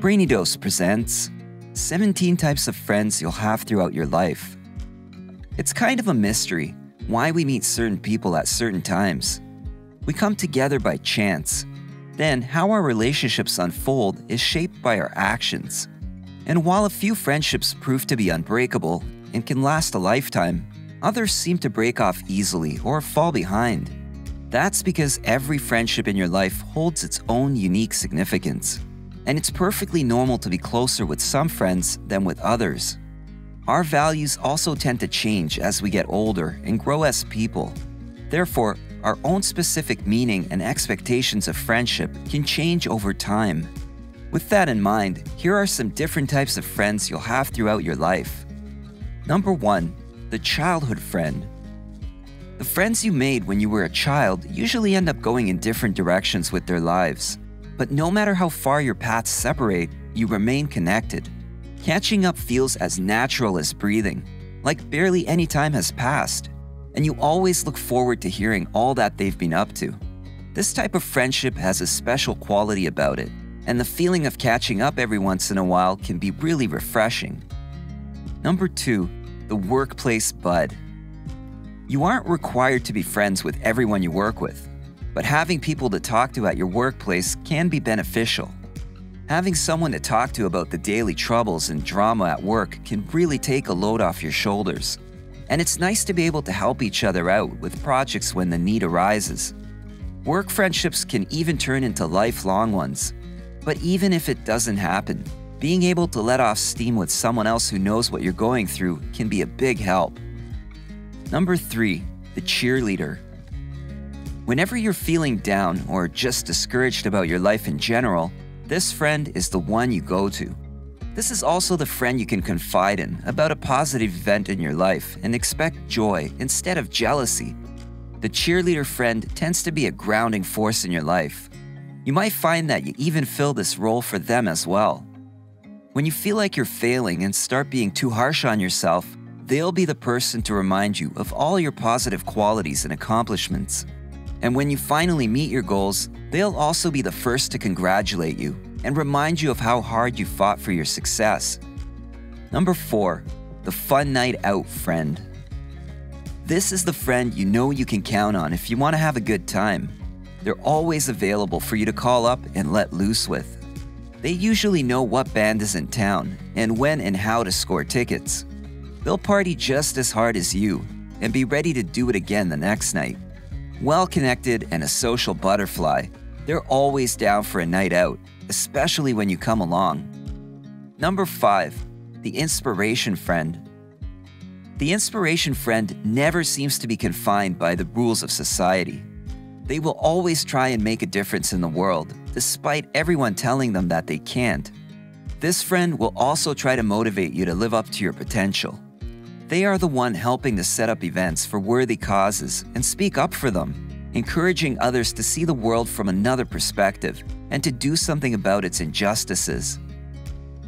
Brainy Dose presents 17 types of friends you'll have throughout your life. It's kind of a mystery why we meet certain people at certain times. We come together by chance. Then, how our relationships unfold is shaped by our actions. And while a few friendships prove to be unbreakable and can last a lifetime, others seem to break off easily or fall behind. That's because every friendship in your life holds its own unique significance. And it's perfectly normal to be closer with some friends than with others. Our values also tend to change as we get older and grow as people. Therefore, our own specific meaning and expectations of friendship can change over time. With that in mind, here are some different types of friends you'll have throughout your life. Number 1. The childhood friend. The friends you made when you were a child usually end up going in different directions with their lives. But no matter how far your paths separate, you remain connected. Catching up feels as natural as breathing, like barely any time has passed, and you always look forward to hearing all that they've been up to. This type of friendship has a special quality about it, and the feeling of catching up every once in a while can be really refreshing. Number 2. The workplace bud. You aren't required to be friends with everyone you work with, but having people to talk to at your workplace can be beneficial. Having someone to talk to about the daily troubles and drama at work can really take a load off your shoulders. And it's nice to be able to help each other out with projects when the need arises. Work friendships can even turn into lifelong ones. But even if it doesn't happen, being able to let off steam with someone else who knows what you're going through can be a big help. Number 3. The cheerleader. Whenever you're feeling down or just discouraged about your life in general, this friend is the one you go to. This is also the friend you can confide in about a positive event in your life and expect joy instead of jealousy. The cheerleader friend tends to be a grounding force in your life. You might find that you even fill this role for them as well. When you feel like you're failing and start being too harsh on yourself, they'll be the person to remind you of all your positive qualities and accomplishments. And when you finally meet your goals, they'll also be the first to congratulate you and remind you of how hard you fought for your success. Number 4. The fun night out friend. This is the friend you know you can count on if you want to have a good time. They're always available for you to call up and let loose with. They usually know what band is in town and when and how to score tickets. They'll party just as hard as you and be ready to do it again the next night. Well-connected and a social butterfly, they're always down for a night out, especially when you come along. Number 5. The inspiration friend. The inspiration friend never seems to be confined by the rules of society. They will always try and make a difference in the world, despite everyone telling them that they can't. This friend will also try to motivate you to live up to your potential. They are the one helping to set up events for worthy causes and speak up for them, encouraging others to see the world from another perspective and to do something about its injustices.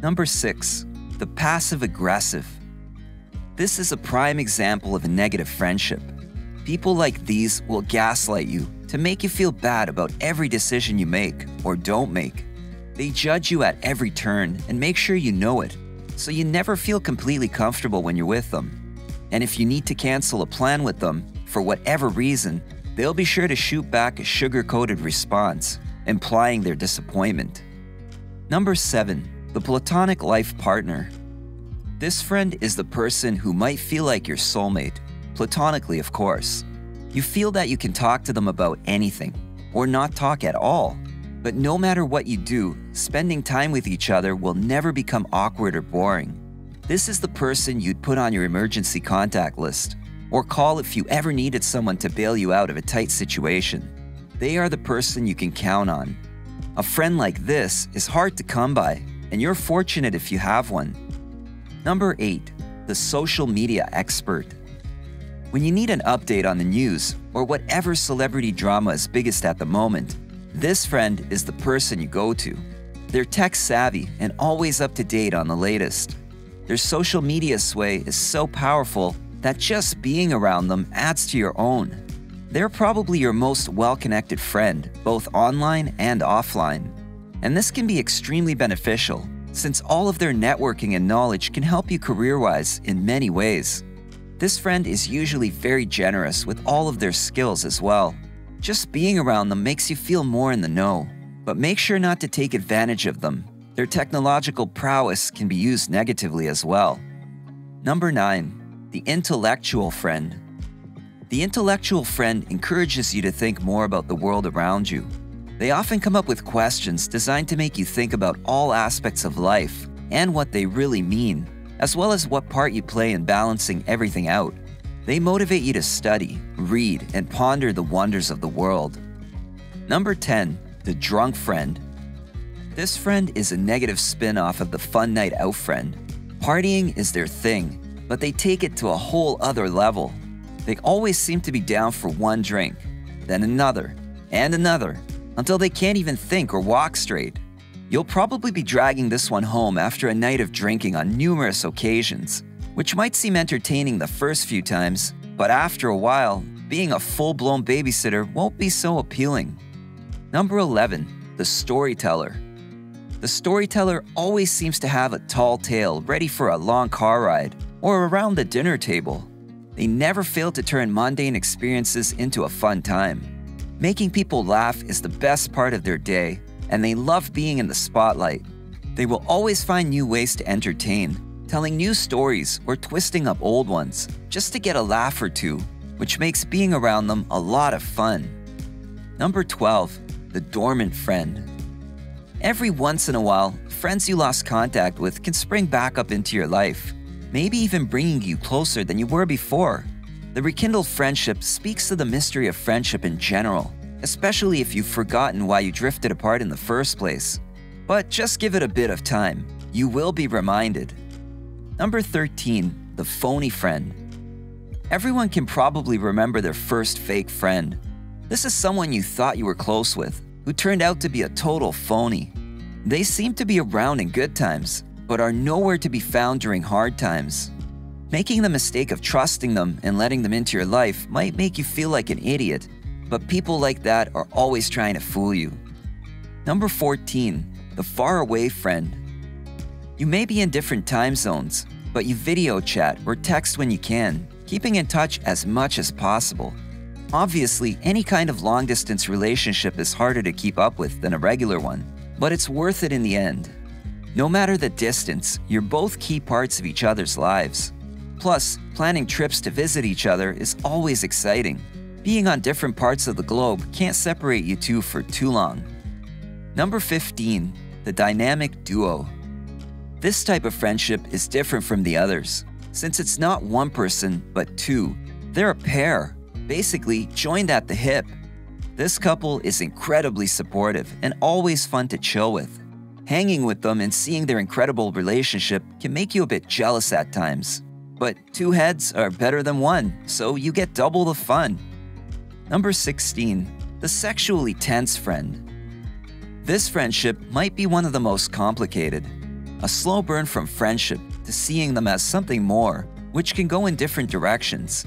Number 6. The passive-aggressive. This is a prime example of a negative friendship. People like these will gaslight you to make you feel bad about every decision you make or don't make. They judge you at every turn and make sure you know it, so you never feel completely comfortable when you're with them. And if you need to cancel a plan with them, for whatever reason, they'll be sure to shoot back a sugar-coated response, implying their disappointment. Number 7. The platonic life partner. This friend is the person who might feel like your soulmate, platonically of course. You feel that you can talk to them about anything, or not talk at all. But no matter what you do, spending time with each other will never become awkward or boring. This is the person you'd put on your emergency contact list, or call if you ever needed someone to bail you out of a tight situation. They are the person you can count on. A friend like this is hard to come by, and you're fortunate if you have one. Number 8. The social media expert. When you need an update on the news, or whatever celebrity drama is biggest at the moment, this friend is the person you go to. They're tech-savvy and always up to date on the latest. Their social media sway is so powerful that just being around them adds to your own. They're probably your most well-connected friend, both online and offline. And this can be extremely beneficial, since all of their networking and knowledge can help you career-wise in many ways. This friend is usually very generous with all of their skills as well. Just being around them makes you feel more in the know, but make sure not to take advantage of them. Their technological prowess can be used negatively as well. Number 9. The intellectual friend. The intellectual friend encourages you to think more about the world around you. They often come up with questions designed to make you think about all aspects of life and what they really mean, as well as what part you play in balancing everything out. They motivate you to study, read, and ponder the wonders of the world. Number 10. The drunk friend. This friend is a negative spin-off of the fun night out friend. Partying is their thing, but they take it to a whole other level. They always seem to be down for one drink, then another, and another, until they can't even think or walk straight. You'll probably be dragging this one home after a night of drinking on numerous occasions, which might seem entertaining the first few times, but after a while, being a full-blown babysitter won't be so appealing. Number 11. The storyteller. The storyteller always seems to have a tall tale ready for a long car ride or around the dinner table. They never fail to turn mundane experiences into a fun time. Making people laugh is the best part of their day, and they love being in the spotlight. They will always find new ways to entertain, telling new stories or twisting up old ones, just to get a laugh or two, which makes being around them a lot of fun. Number 12. The dormant friend. Every once in a while, friends you lost contact with can spring back up into your life, maybe even bringing you closer than you were before. The rekindled friendship speaks to the mystery of friendship in general, especially if you've forgotten why you drifted apart in the first place. But just give it a bit of time. You will be reminded. Number 13. The phony friend. Everyone can probably remember their first fake friend. This is someone you thought you were close with, who turned out to be a total phony. They seem to be around in good times, but are nowhere to be found during hard times. Making the mistake of trusting them and letting them into your life might make you feel like an idiot, but people like that are always trying to fool you. Number 14. The faraway friend. You may be in different time zones, but you video chat or text when you can, keeping in touch as much as possible. Obviously, any kind of long-distance relationship is harder to keep up with than a regular one, but it's worth it in the end. No matter the distance, you're both key parts of each other's lives. Plus, planning trips to visit each other is always exciting. Being on different parts of the globe can't separate you two for too long. Number 15. The dynamic duo. This type of friendship is different from the others, since it's not one person, but two. They're a pair, basically joined at the hip. This couple is incredibly supportive and always fun to chill with. Hanging with them and seeing their incredible relationship can make you a bit jealous at times. But two heads are better than one, so you get double the fun. Number 16. The sexually tense friend. This friendship might be one of the most complicated. A slow burn from friendship to seeing them as something more, which can go in different directions.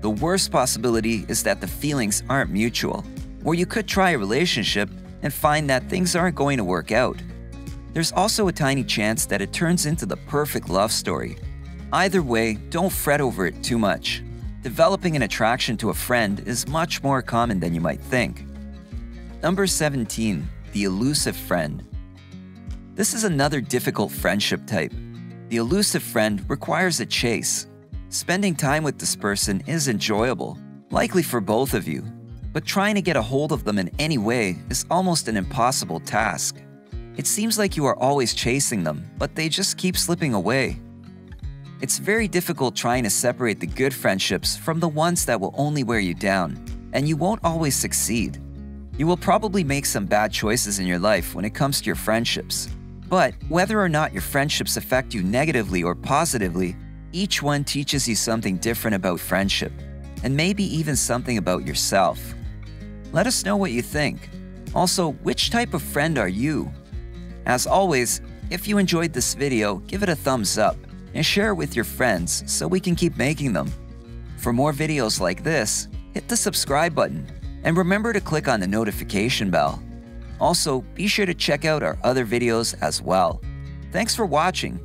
The worst possibility is that the feelings aren't mutual, or you could try a relationship and find that things aren't going to work out. There's also a tiny chance that it turns into the perfect love story. Either way, don't fret over it too much. Developing an attraction to a friend is much more common than you might think. Number 17. The elusive friend. This is another difficult friendship type. The elusive friend requires a chase. Spending time with this person is enjoyable, likely for both of you, but trying to get a hold of them in any way is almost an impossible task. It seems like you are always chasing them, but they just keep slipping away. It's very difficult trying to separate the good friendships from the ones that will only wear you down, and you won't always succeed. You will probably make some bad choices in your life when it comes to your friendships. But whether or not your friendships affect you negatively or positively, each one teaches you something different about friendship, and maybe even something about yourself. Let us know what you think. Also, which type of friend are you? As always, if you enjoyed this video, give it a thumbs up and share it with your friends so we can keep making them. For more videos like this, hit the subscribe button and remember to click on the notification bell. Also, be sure to check out our other videos as well. Thanks for watching.